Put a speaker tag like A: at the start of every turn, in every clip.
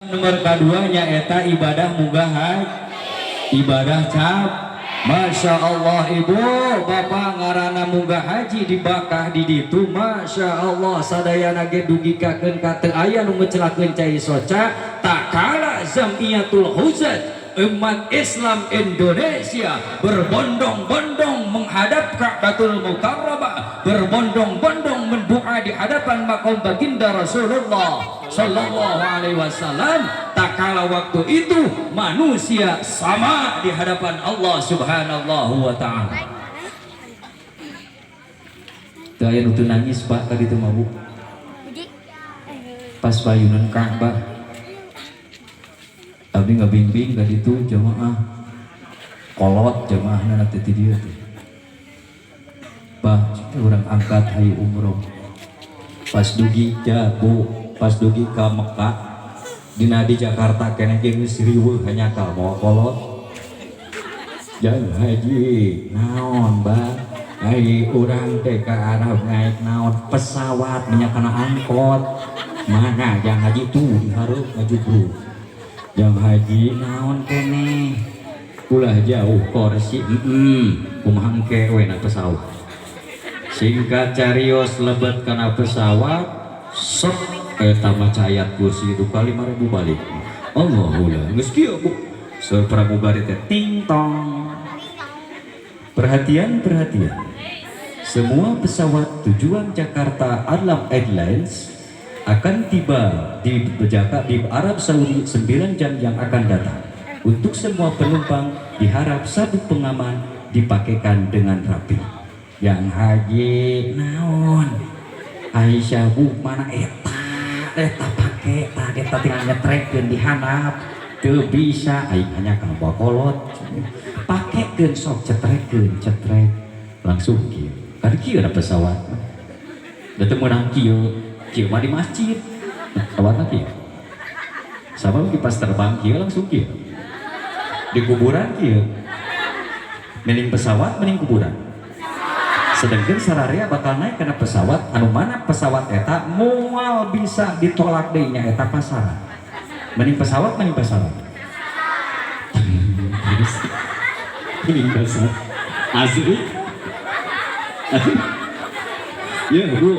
A: Nomor keduanya eta ibadah munggah haji, ibadah cap. Masya Allah ibu bapak ngarana munggah haji di Bakah di ditu. Masya Allah sadayana ge dugikakeun ka teu aya nu ngecelakeun cai soca tak kala Jamiatul Huzat umat Islam Indonesia berbondong-bondong menghadap Ka'batul Mukarramah, berbondong-bondong mendoa di hadapan makam baginda Rasulullah Sallallahu Alaihi Wasallam. Tak kala waktu itu manusia sama di hadapan Allah Subhanahu wa Ta'ala. Daya nutu nangis pak tadi itu mau pas bayunan Ka'bah. Abdi ngabimbing tadi itu jamaah kolot jamaahna nanti dia tuh. Bah orang angkat hayu umroh. Pas dugi jago, pas dugi ke Mekah. Dina di Jakarta kena geus riweuh hanya ka bawa kolot. Jangan haji naon bang, haji urang teh ka Arab naik naon pesawat minyak kana angkot. Mana jang haji tuh dihareup ngajugru. Jang haji naon kene. Ulah jauh kursi kumaha engke we na pesawat. Singkat carios lebet kana pesawat sok eta maca ayat kursi itu kali 5.000 balik. Allahullah geus kieu Bu. Saur pramugari teh ting tong. Perhatian. Semua pesawat tujuan Jakarta Alam Airlines akan tiba di Arab Saudi 9 jam yang akan datang. Untuk semua penumpang diharap sabuk pengaman dipakaikan dengan rapi. Yang haji naon? Aisyah Bu mana eta pake tadi tinggal ngetrekeun di handap teu bisa aing hanya kana bawa kolot pakekeun sok cetrekeun langsung kieu kada kieu na pesawat da teu meunang kieu mah di masjid pesawatna kieu sabab ki pas terbang kieu langsung kieu di kuburan kieu mending pesawat mending kuburan. Sedangkan sararea bakal naik karena pesawat anu mana pesawat eta moal bisa ditolak deui nya eta pasaran. Mending pesawat mending pesawat. Mending pesawat. Asli. Ya Bu,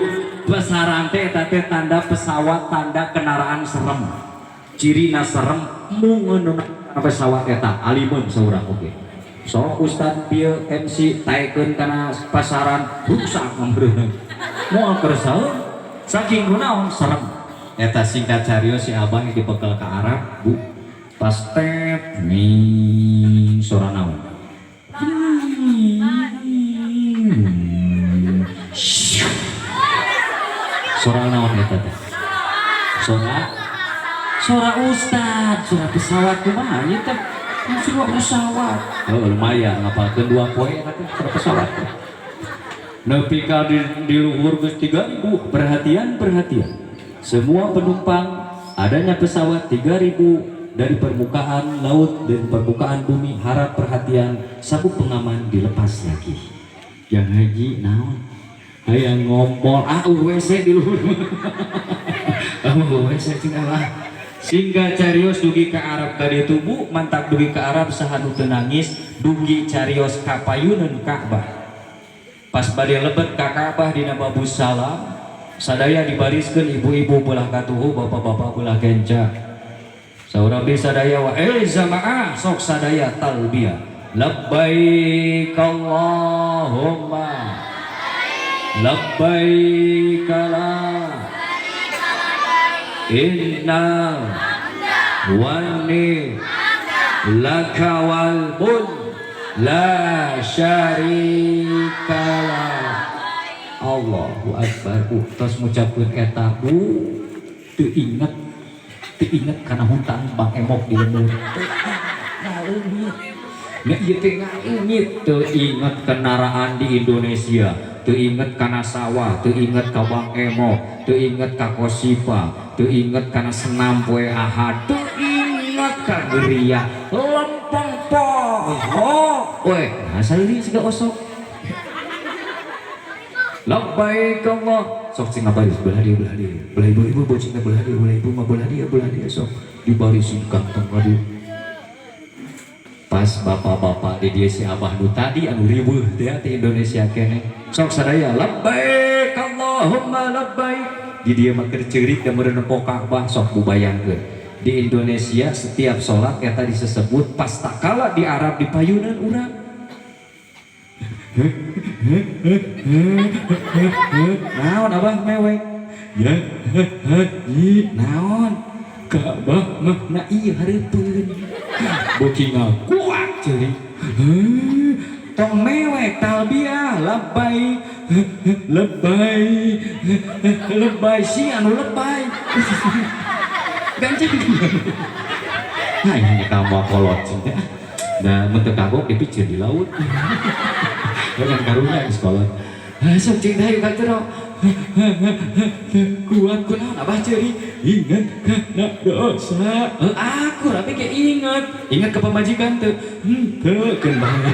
A: pasaran teh eta teh tanda pesawat, tanda kendaraan serem. Cirina serem mungeunna pesawat eta alimeun saurang oge. So Ustad pieu MC taekeun kana pasaran rusak ngambreuna. Moal kersaeun saking kunaon serem. Eta singkat carios si abang dibekel ka Arab Bu. Pas tep ning sora naon. Sora naon eta teh? Sora Ustad, sora pesawat kumaha ieu teh? Suruh pesawat. Oh lumayan ngapalkeun 2 poe eta suruh pesawat. Nepi ka di luhur geus 3.000. Perhatian. Semua penumpang adanya pesawat 3.000 dari permukaan laut dan permukaan bumi harap perhatian sabuk pengaman dilepas lagi. Yang haji naon? Hayang ngompol WC di luhur. WC tinggal lah. Singga carios dugi ke Arab tadi tubuh mantap dugi ke Arab sahanu teu nangis dugi carios ka payuneun Ka'bah. Pas bade lebet ka Ka'bah dina babu salam sadaya dibariskeun ibu-ibu belah katuhu bapak-bapak belah genca. Saur abdi sadaya wa jamaah sok sadaya talbiyah. Labbaik Allahumma labbaik la innal wani laka wal mulk la syarikalah. Allahu Akbar. Terus ngucapkeun eta Bu teu inget kana huntang Bang Emok di lembur. Nya ieu teh ngaeungit teu inget kendaraan di Indonesia, teu inget kana sawah, teu inget ka Bang Emok, teu inget ka Kosipa, teu inget kana senam poe Ahad, teu inget ka geuriah lempeng poho we nah saeutik siga osok labbaik Allah sok sing ngabaris belah dia ibu bocing belah ibu mah belah dia sok dibarisin kantong kadi pas bapak-bapak di dia si abah nu tadi anu ribuh teh di Indonesia kene sok sadaya labbaik Allahumma labbaik di dia mah keur ceurik da meureun nepok Ka'bah sok bubayangkeun di Indonesia setiap sholat eta disebut pas takala di Arab di payunan urang naon abah mewek ya naon Ka'bah mah na ieu hareupeun beuki ngakuat ceurik tong mewek talbiah lebay si anu lebay ganjeng nah ini kamu kolot cinta nah mentek kagok dipicir di laut dengan karunya di sekolah sok cinta yuk katero kuat kunaon abah ceri ingat karena dosa aku tapi kayak ingat ke pemajikan tuh kembali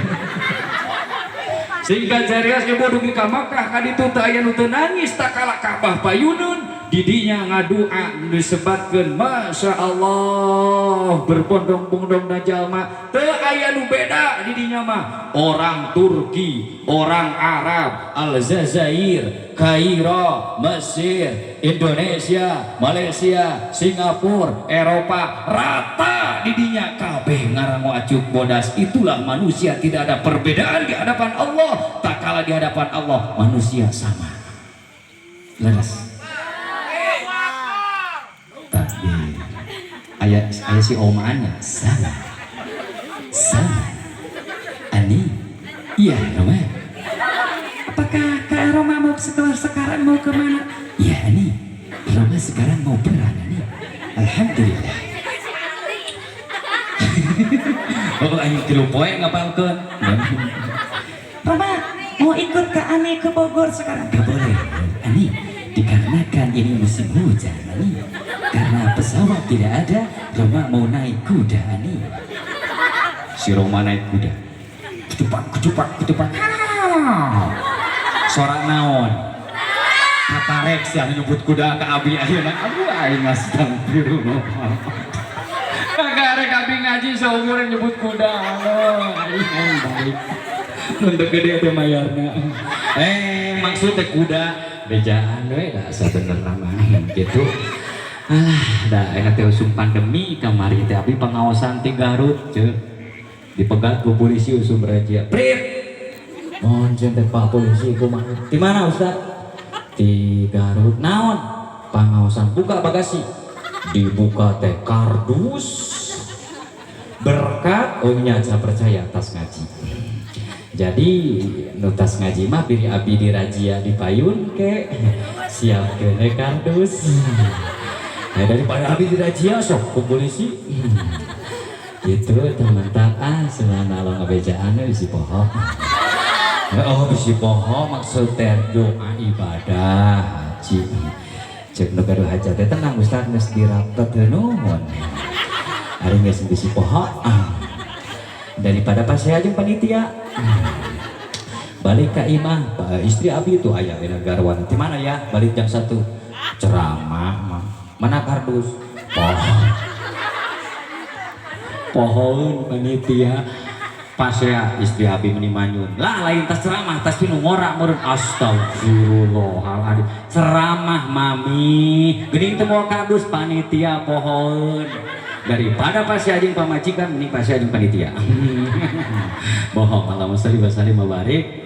A: sehingga carias ibu dugi ka Makkah kaditu teu aya nu teu nangis takala Ka'bah payunun didinya ngadua disebatkeun masya Allah berbondong-bondong da jalma teu aya nu beda didinya mah orang Turki, orang Arab, Aljazair, Kairo, Mesir, Indonesia, Malaysia, Singapura, Eropa rata didinya kabeh ngarango acuk bodas. Itulah manusia, tidak ada perbedaan di hadapan Allah. Tak kalah di hadapan Allah manusia sama. Leres. Tapi ayat si omaannya sama. Ani, iya Roma. Apakah Kak Roma mau sekarang mau kemana? Iya Ani, Roma sekarang mau perang Ani. Alhamdulillah. Oh ayo tilu poe ngapalkeun. Roma mau ikut ke Ani ke Bogor sekarang? Gak boleh Ani, dikarenakan ini musim hujan Ani. Karena pesawat tidak ada, Roma mau naik kuda Ani. Si Roma naik kuda. Ketupak. Sorak naon? Kata Rex yang nyebut kuda ke abi ayeuna. Aduh aing astagfirullah. Kagak rek abi ngaji seumur nyebut kuda. Aing baik. Untuk gede teh mayarna. Maksud teh kuda bejaan we da sabenerna mah gitu. Da eta teh usum pandemi kamari teh abi pengawasan ti Garut ceuk. Dipegat ku polisi usum razia. Prit. Mohon teh Pak polisi kumaha? Di mana Ustaz? Di Garut. Naon? Pengawasan buka bagasi. Dibuka teh kardus. Berkat ohnya saya percaya tas ngaji. Jadi nutas ngaji mah biri abi di razia di payun ke siap kene kardus. Daripada abi di razia sok ku polisi. Gitu teman-teman selama lo ngebejaan bisi poho. Oh bisi poho maksud doa ibadah haji. Cek nu gaduh hajat teh tenang Ustaz geus dirapet nuhun. Ari geus bisi poho. Daripada pas saya jeung panitia. Balik ke imah, istri abi itu aya dina garwan. Di mana ya? Balik jam 1. Ceramah. Mana kardus? Pohon panitia pas ya istri abi meni manyun lah lain tas ceramah tas pinu ngorak meureun astagfirullahaladzim ceramah mami geuning teu moal kardus panitia pohon daripada pas ajeng pamajikan mending pas ajeng panitia bohong Allahumma sholli wa sallim wa barik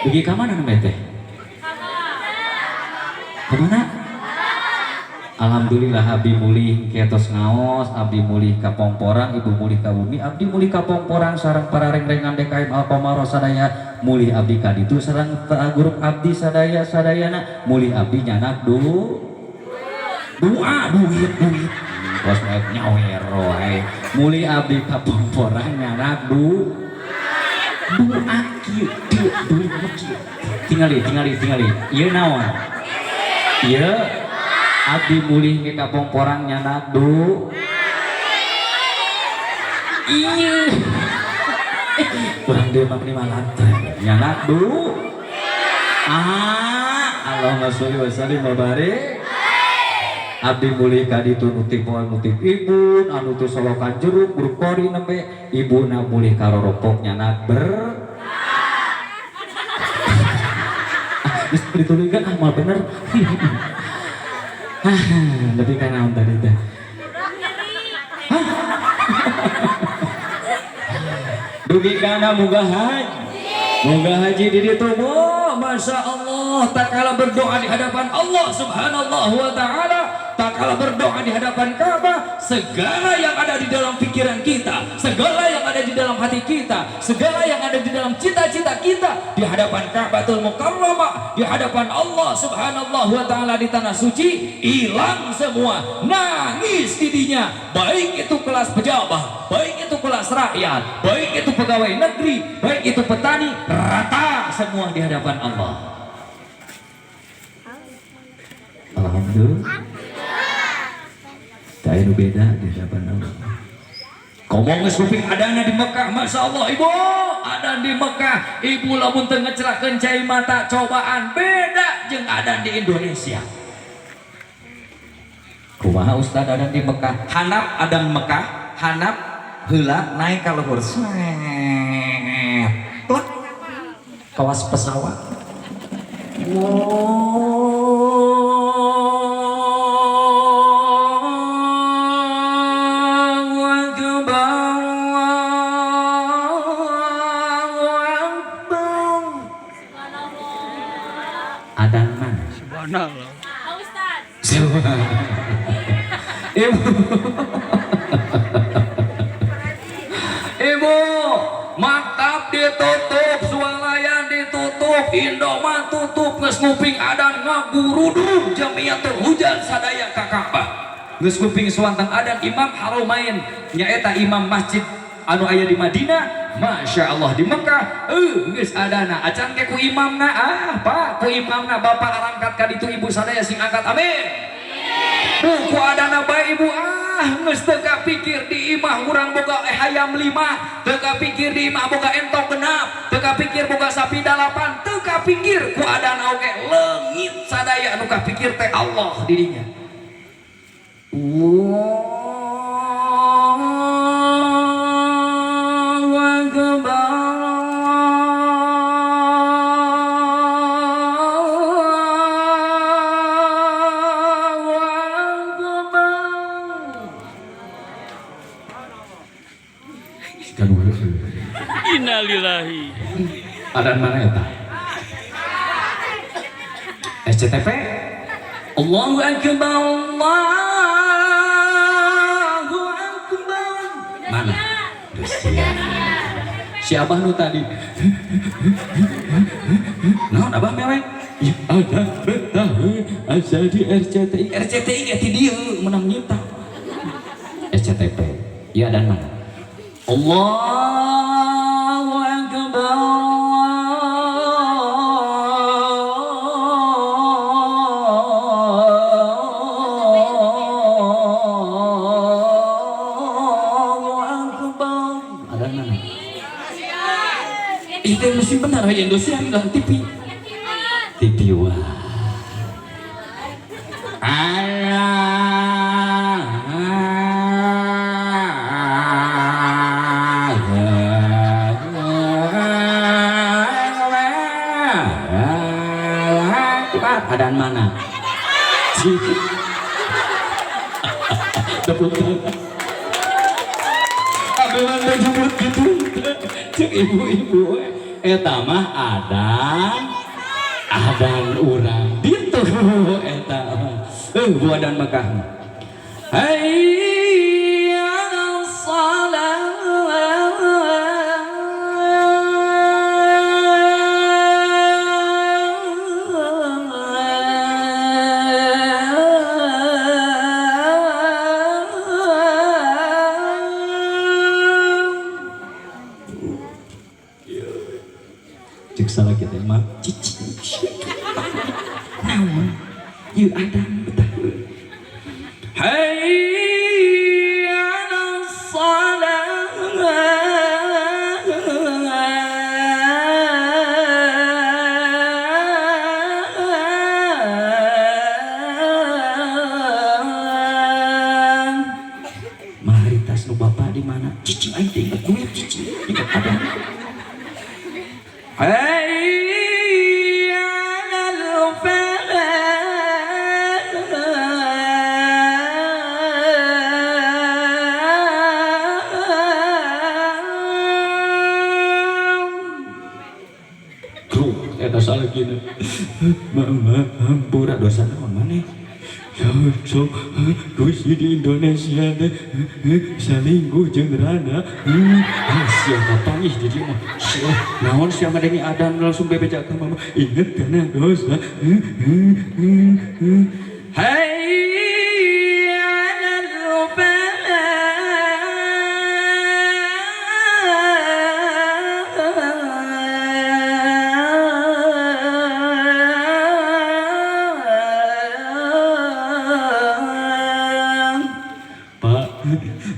A: dugi ka mana namanya teh ka mana Alhamdulillah abdi mulih ketos ngaos, abdi mulih ka Pongporang, ibu mulih ka Bumi, abdi mulih ka Pongporang sareng para rengrengan DKM Alkomaro sadaya mulih abdi ka ditu sareng grup abdi sadayana mulih abdi nyanak doa duit bos nyawer wae mulih abdi ka Pongporang nyanak doa kieu duit tingali ieu naon ieu abdi mulih ke Pongporang nyanak iya kurang dia mak lima lantai nyanak Allahumma sholli wa sallim wa barik. Abdi mulih ka ditu nutik poal nutik ibu anu teu solokan jeruk brokoli nembe ibuna mulih karoropoknya nak ber geus dituluykeun amal bener. Lebih ka naon tadi teh? Dugi kana muga haji di ditu masya Allah. Tak kalah berdoa di hadapan Allah subhanallah wa ta'ala, tak kalah berdoa di hadapan Ka'bah, segala yang ada di dalam pikiran kita, segala yang ada di dalam hati kita, segala yang ada di dalam cita-cita kita di hadapan Ka'batul Mukarramah, di hadapan Allah subhanallah wa ta'ala di tanah suci, hilang semua. Nangis didinya, baik itu kelas pejabat, baik itu kelas rakyat, baik itu pegawai negeri, baik itu petani, rata semua di hadapan Allah. Alhamdulillah. Tak ada beda di hadapan Allah. Ngomong suping adana di Mekah, masya Allah ibu, adan di Mekah, ibu lamun teu ngecelakeun cai mata cobaan beda jeung adan di Indonesia. Kumaha Ustad adan di Mekah? Hanap adan Mekah, hanap heula naik ka luhur. Plak. Kawas pesawat. Adan mana?
B: Subhanallah.
A: Ibu, maktab ditutup, swalayan ditutup, Indomaret tutup, geus nguping adan ngagurudung jamiatul hujan sadaya ka Ka'bah. Geus nguping suantang adan imam haromain nyaeta imam masjid anu aya di Madinah. Masya Allah di Mekah, geus adana acan ke ku imamna, Pak ku imamna bapak arangkat ka ditu ibu sadaya sing angkat amin. Ku adana bae ibu, geus teu kapikir di imah urang boga hayam 5, teu kapikir di imah boga entok genap, teu kapikir boga sapi 8, teu kapikir ku adana oge leungit sadaya anu kapikir teh Allah dirinya.
B: Innalillahi.
A: Adan mana eta? SCTV? Allahu Akbar, Allahu Akbar. Mana? Si Abah nu tadi. Naon Abah mewek? Ya ada betah asa di RCTI. RCTI ge ti dieu menang nyipta. SCTV. Ya dan mana? Allahu Akbar. Ada mana? Itu masih benar ya Indonesia dalam TV. TV wah. Adaan mana? Abelan disebut gitu, cek ibu-ibu. Eta mah adan urang ditu eta. Buadan Mekah. Hayya 'alas cek salah kita mah cici naon ieu adan betah hayya 'alas salah Maharitas nu bapak di mana? Cici aing teh inget duit cici. Inget ada. Eta salah gini. Pura dosa naon maneh? So kuis di Indonesia teh salingguh jeung rana. Siapa pangih di dieu mah. Naon sia madeni adan langsung bebeja ka mama. Inget kana dosa.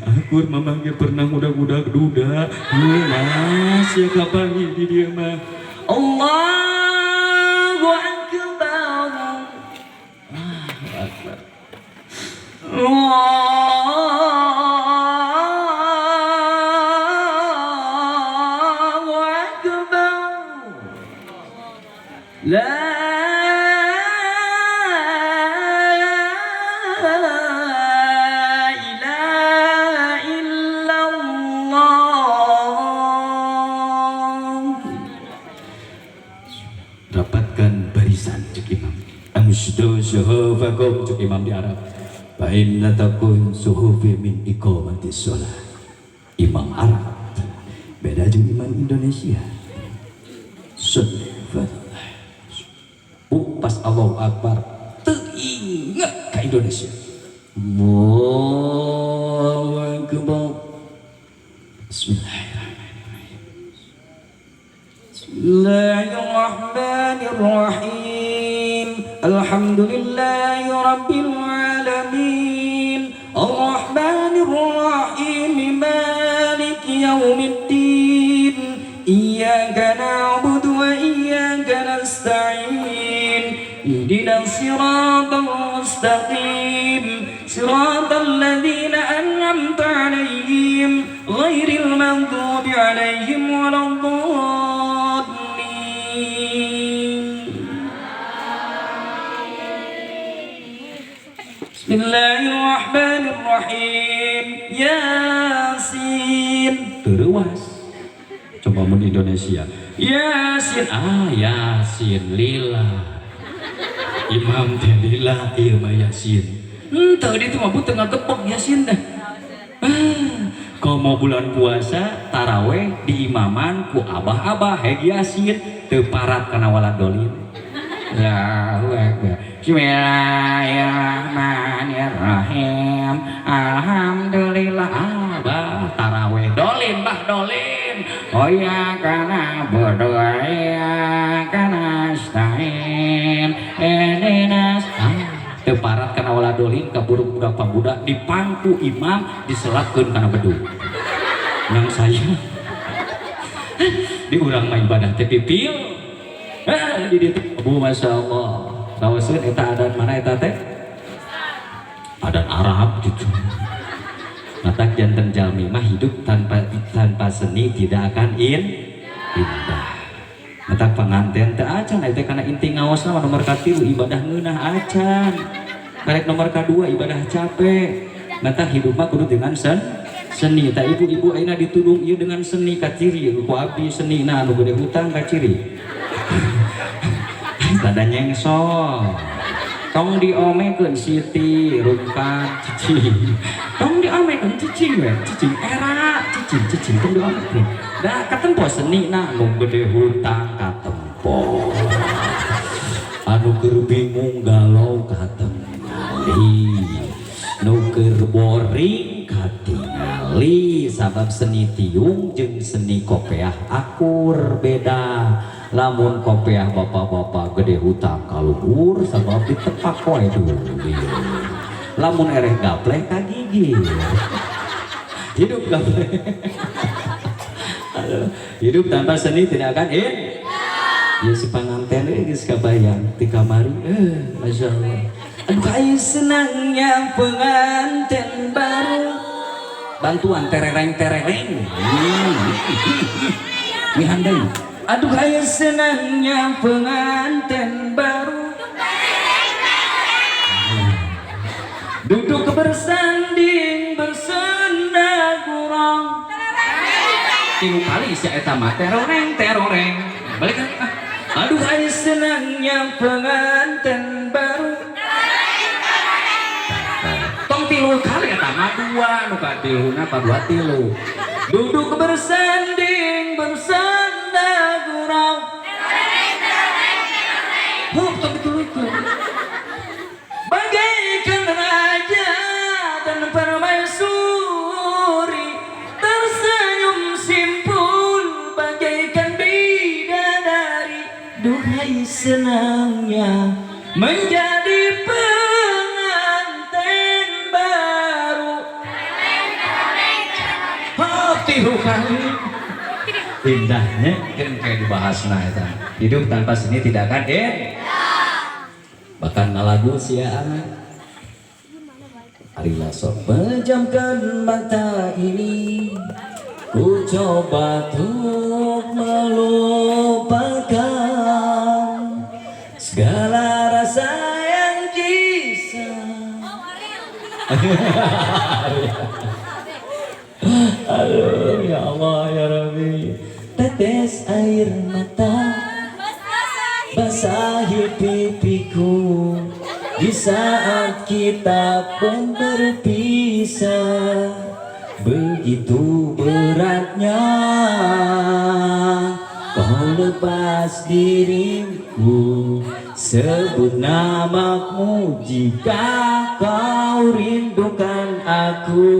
A: Akur mamangnya pernah budak-budak duda. Mas ya kapan di dia mah. Allahu Akbar. Akbar. Allahu Akbar. La Amsdu suhufakum cuk imam di Arab. Fa inna takun suhufi min iqamati sholat. Imam Arab beda jeung imam Indonesia. Subhanallah. Pas Allahu Akbar teu inget ka Indonesia. Allahu Akbar. Bismillahirrahmanirrahim. Bismillahirrahmanirrahim. Alhamdulillahi Rabbil Alamin. Ar-Rahmanir Rahim. Maliki Yawmiddin. Iyyaka na'budu wa iyyaka nasta'in. Ihdinas siratal mustaqim. Siratal ladzina an'amta 'alaihim ghairil maghdubi 'alaihim waladdallin. Bismillahirrahmanirrahim. Yasin. Teruas. Coba mun Indonesia. Yasin. Yasin lillah. Imam teh lillah ieu mah Yasin. Teu di teu mah teu ngagepok Yasin dah. Kalau mau bulan puasa taraweh di imaman ku abah-abah heg Yasin teu parat kana waladolin. Allahu Akbar. Bismillahirrahmanirrahim. Alhamdulillah. Abah taraweh dolin bah dolin. Oh ya kana berdoa ya kana stain. Edinas. Teu parat kana waladolin kaburu budak pabudak dipangku imam diselatkeun kana bedug. Nang saya di urang mah ibadah teh pipil. Di ditu Abu masyaallah. Rawasun eta adat mana eta teh? Adat Arab gitu. Matak janten jalmi mah hidup tanpa seni tidak akan indah. Matak panganten teh acan eta kana inti ngaosna nomor katilu ibadah ngeunah acan. Karek nomor kadua ibadah capek. Matak hidup mah kudu dengan seni. Ta ibu-ibu ayeuna ditudung ieu dengan seni ka ciri ku abdi senina anu gede hutang ka ciri. Tada nyengsol tong diomekeun Siti Rumpat cici tong diomekeun cicing we cicing era cicing tong diomekeun da katempo seni na anu gede hutang katempo anu keur bingung galau katingali nu keur boring katingali sabab seni tiung jeung seni kopeah akur beda. Lamun kopiah bapak-bapak gede hutang kaluhur sabab ditepak wae dulu. Lamun ereh gaplek kagigir. Hidup gaplek. Hidup tanpa seni tidak akan ya si panganten geus kabayang ti kamari. Masyaallah. Aduh senangnya pengantin baru bantuan terereng. Mihandai. Aduh aya senangnya pengantin baru. Duduk bersanding bersenda gurang. 3 kali si eta mah teroreng. Balik kan? Aduh aya senangnya pengantin baru. Tong 3 kali eta mah 2 nu ka 3 na 2 Duduk bersanding bersenda gurau. Tong 3 bagaikan raja dan permaisuri tersenyum simpul bagaikan bidadari. Duhai senangnya menjadi pengantin baru. Tiru kali indahnya kan kayak dibahas eta. Hidup tanpa seni tidak akan bahkan lagu sia anak. Marilah sok pejamkan mata ini, ku coba untuk melupakan segala rasa yang bisa. Aduh ya Allah ya Rabbi. Tetes air mata basahi pipiku di saat kita pun berpisah. Begitu beratnya kau lepas diriku. Sebut namaku jika kau rindukan aku.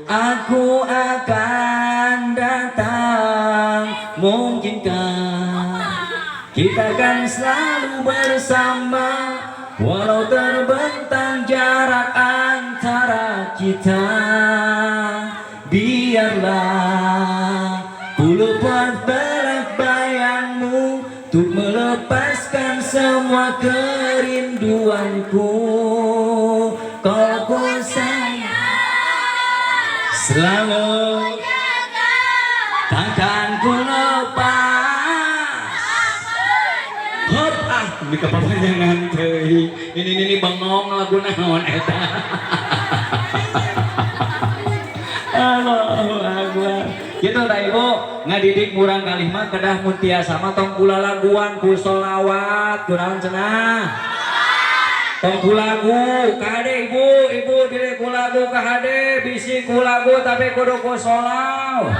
A: Aku akan datang. Mungkinkah kita kan selalu bersama, walau terbentang jarak antara kita. Biarlah ku lupa belak bayangmu untuk melepaskan semua kerinduanku. Kau ku sayang selalu, takkan ku lepas. Hop di kepanjangan teuing. Ini bengong lagu naon eta. Allahu Akbar. Gitu dah Ibu, ngadidik murang kalimat kedah mutia sama tong kula laguan ku sholawat kunaon cenah. Tong ku lagu ka hade ibu dile ku lagu ka hade bisi ku lagu tapi kudu ku sholawat.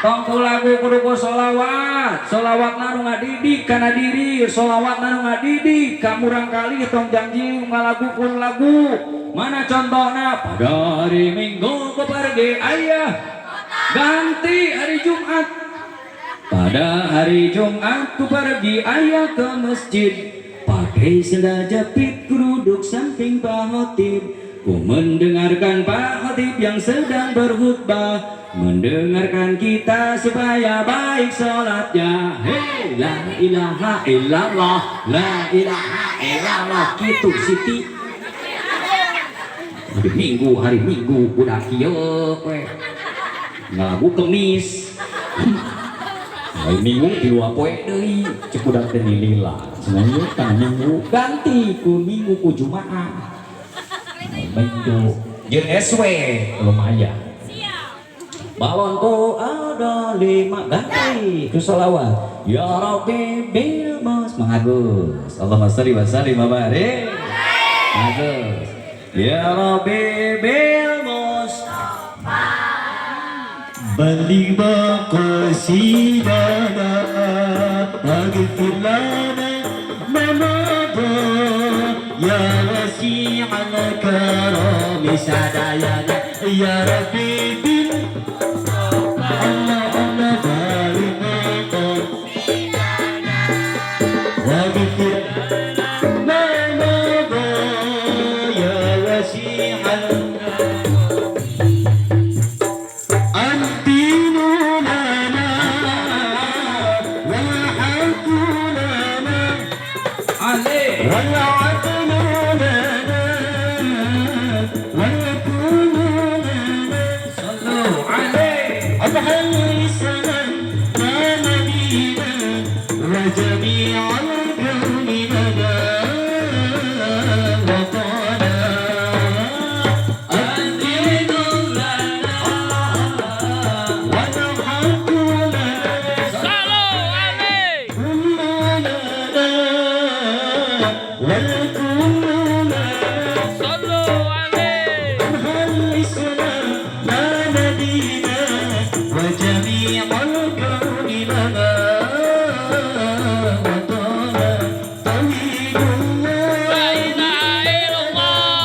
A: Tong ku lagu kudu ku sholawat. Sholawatna nu ngadidik kana diri, sholawatna nu ngadidik ka murang kali tong janji ngalagukeun lagu. Mana contohna? Pada hari Minggu ku pergi ayah ganti hari Jumat. Pada hari Jumat ku pergi ayah ke masjid. Pakai sendal jepit ku duduk samping Pak Khotib. Ku mendengarkan Pak Khotib yang sedang berkhutbah, mendengarkan kita supaya baik sholatnya. Hei la ilaha illallah, la ilaha illallah. Gitu Siti. Hari Minggu udah kieu we. Ngalagu Kemis. Hari Minggu di luar poe deui, cek udah teh lila. Sebenarnya kan Minggu ganti ku Minggu ku Jumaah. Minggu jeung SW lumayan. Balonku ada 5 ganti ku sholawat. Ya Rabbi bil mas Magus. Allahumma sholli wa sallim wa barik. Magus. Ya Rabbi bil Mustafa Balik qasidana Aghfir lana mamada Ya wasi'al karami sadayana Ya Rabbi bil Allah balik qasidana Aghfir وجميع الكون لنا وطنا الدين لنا والحق لنا
B: صلوا عليه
A: والكل لنا
B: صلوا عليه
A: الإسلام لا نبينا وجميع الكون لنا وطنا طويل
B: لا إله إلا الله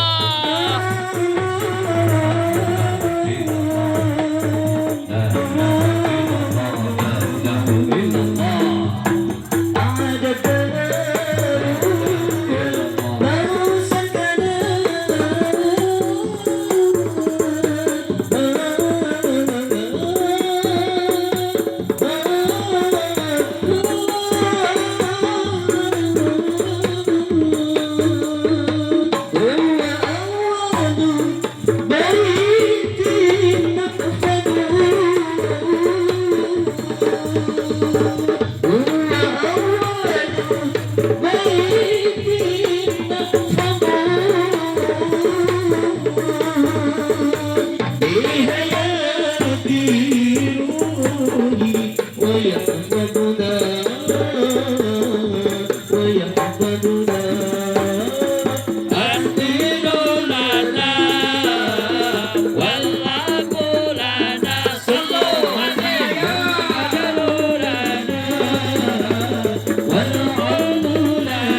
B: الدين لنا والحق لنا صلوا عليه الأجل لنا والحب لنا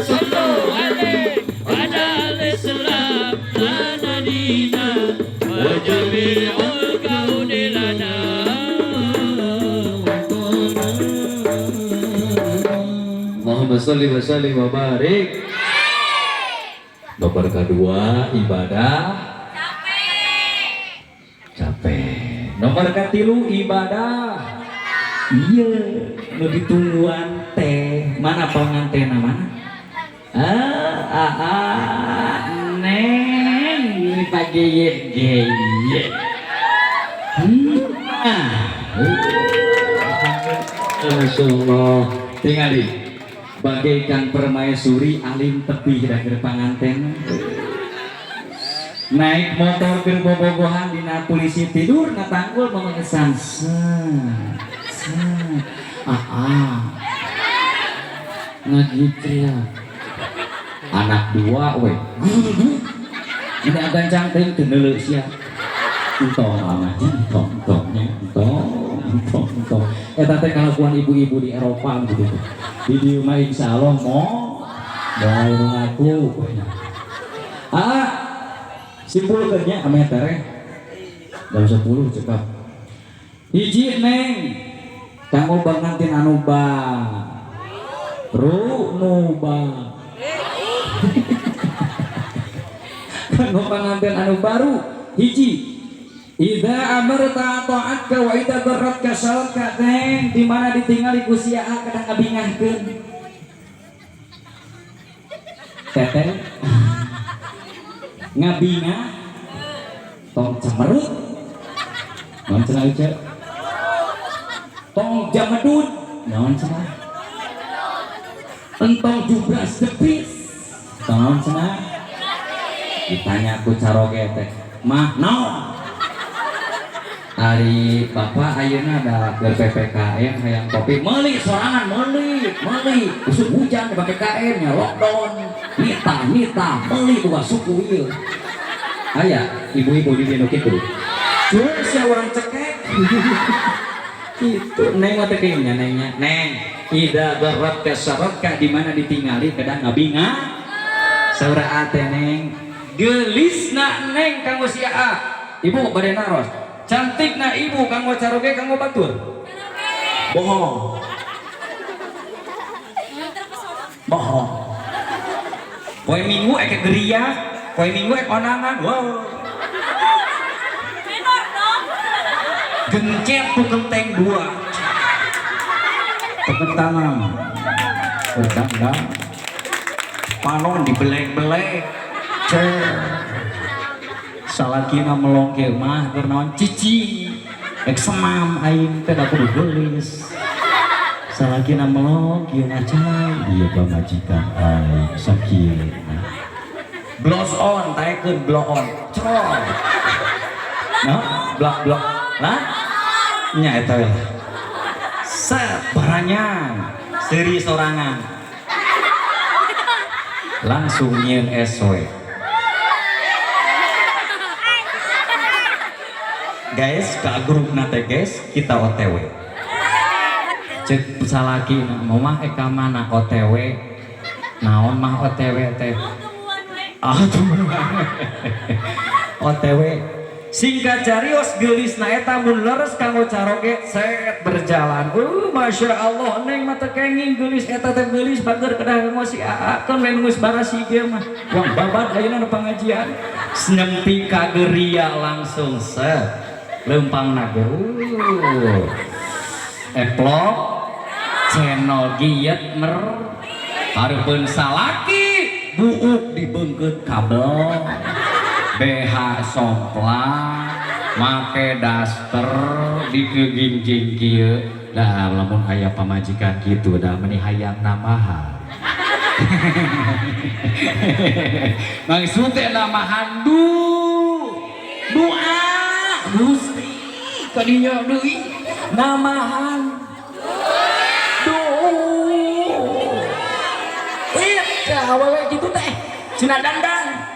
B: صلوا عليه على الإسلام لنا دينا وجميع الكون لنا
A: Allahumma sholli wa sallim wa barik. Nomor kedua ibadah capek. Nomor ketilu ibadah iya lebih tungguan teh mana pengantin mana neng ini pagi ye Masya Allah tinggali bagaikan permaisuri alim tepi kira-kira panganten naik motor ke bobogohan dina polisi tidur ngatanggul mengesan ngagitu ya anak dua we ini akan cangting tenele sia entong amat entongnya entong teh kalakuan ibu-ibu di Eropa gitu di rumah insya Allah mau ngaku simpulkannya ameternya dalam 10 cekap hiji neng kamu bangantin anu bang nuba kamu bangantin anu baru hiji Ida amarta ta'atka wa ida darratka salatka neng di mana ditinggali ku sia kadang ngabingahkeun teteh ngabingah tong cemerut naon cenah cek tong jamedud naon cenah entong jubras depis naon cenah ditanya ku caroge teh mah naon hari bapak ayeuna ada PPKM hayang kopi meuli sorangan meuli usuk hujan pakai KM nya lockdown nita meuli boga suku ieu aya ibu-ibu di dieu kitu cuy sia urang cekek kitu neng mah teh kayaknya nengnya neng ida darat kasaratka di mana ditinggali kadang ngabinga saura ate neng gelisna neng kanggo sia ibu bade naros cantik na ibu kanggo caroge kanggo batur bohong poe minggu eke geria poe minggu ek onangan wow gencet ku genteng 2 tepuk tangan bercanda palong dibelek-belek salakina melongke mah keur naon cici Ek semam aing teh da kudu geulis. Salaki melok kieu ngacai ieu pamajikan aing sakieu. Blows on taekeun blow on. Crol. Nah, blok lah. Nya eta we. Set baranyang seri sorangan. Langsung nyieun SW. Guys, ka grup nate guys, kita OTW. Cek salaki mah eka mana OTW. Naon mah OTW teh? Ah, OTW. Singkat carios geulisna eta mun leres kanggo caroge set berjalan. Masya Allah neng mata kenging geulis eta teh geulis bager kedah kanggo si Aa kan main geus barasi ge mah. Wah babat ayeuna pangajian. Nempi ka geuria langsung set. Lempang nager. Eplok channel giet mer. Hareupeun salaki buuk dibeungkeut kabel. BH somplang make daster dikeginjing kieu dah lamun aya pamajikan kitu dah meni hayang namahan maksud teh namahan doa Gusti kadinya deui namahan tah awewe kitu teh cenah dandang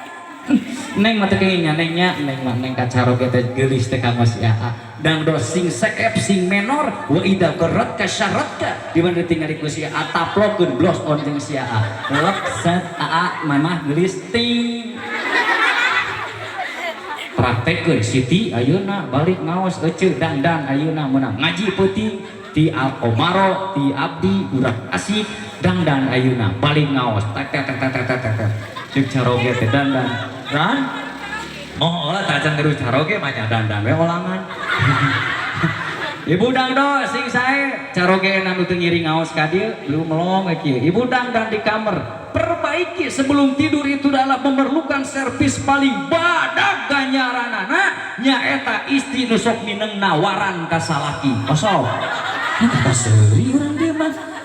A: neng mata kayaknya neng kacaroge teh geulis teh kanggo si Aa dang do sing seep sing menor wa ida gerat ka syaratka di mana tinggal ku si Aa taplokeun blos on jeung si Aa lep set Aa mamah geulis ting praktekeun Siti ayeuna balik ngaos eceu dangdang ayeuna meunang ngaji peuting ti Alkomaro ti Abdi urang asik dangdang ayeuna balik ngaos tak cek caroge teh dandan kan? Oh, tajan terus caroge mah dandan we olangan. Ibu dangdo sing sae caroge anu teu ngiring ngaos ka dieu belum melong kieu. Ibu dangdan di kamar. Perbaiki sebelum tidur itu adalah memerlukan servis paling badag ganyaranana nya eta istri nu sok mineng nawaran ka salaki. Kosong. Kata seuri urang dieu mah.